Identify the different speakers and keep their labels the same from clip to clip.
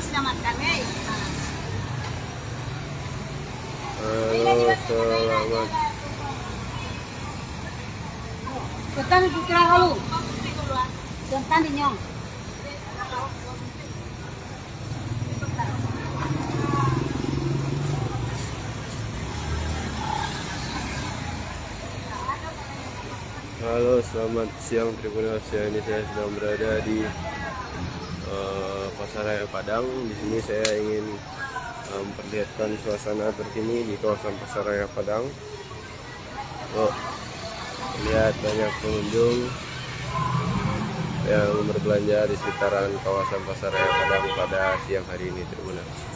Speaker 1: selamatkan,
Speaker 2: Halo, selamat.
Speaker 1: Setan putra halu. Setan dinyong.
Speaker 2: Halo, selamat siang Tribuners. Ini saya sedang berada di Pasar Raya Padang. Di sini saya ingin memperlihatkan suasana terkini di kawasan Pasar Raya Padang. Lihat banyak pengunjung yang berbelanja di sekitaran kawasan Pasar Raya Padang pada siang hari ini, Tribuners.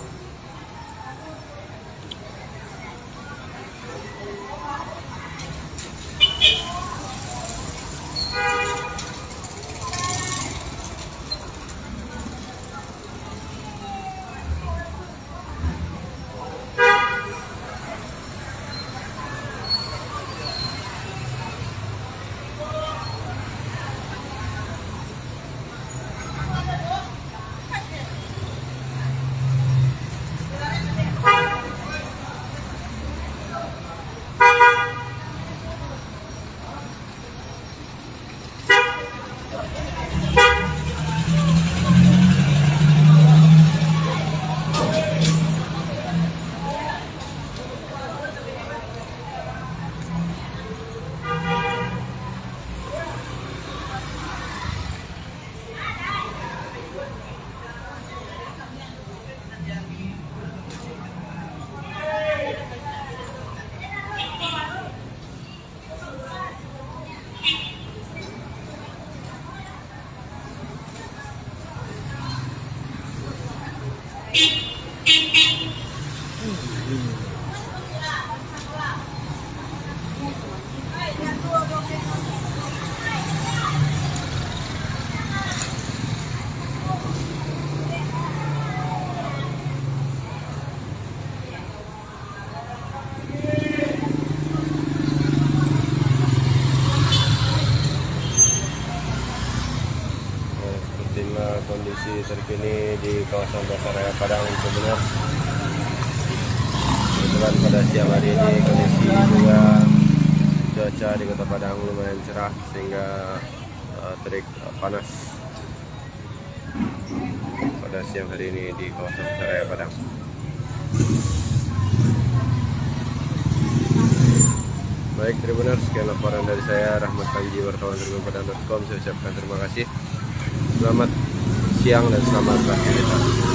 Speaker 2: Inilah kondisi terkini di kawasan Pasar Raya Padang, Tribuners. Kebetulan pada siang hari ini kondisi juga cuaca di Kota Padang lumayan cerah sehingga terik panas pada siang hari ini di kawasan Pasar Raya Padang. Baik Tribuners, sekian laporan dari saya Rahmat Panji, wartawan tribunpadang.com. Saya ucapkan terima kasih. Selamat siang dan selamat beraktivitas.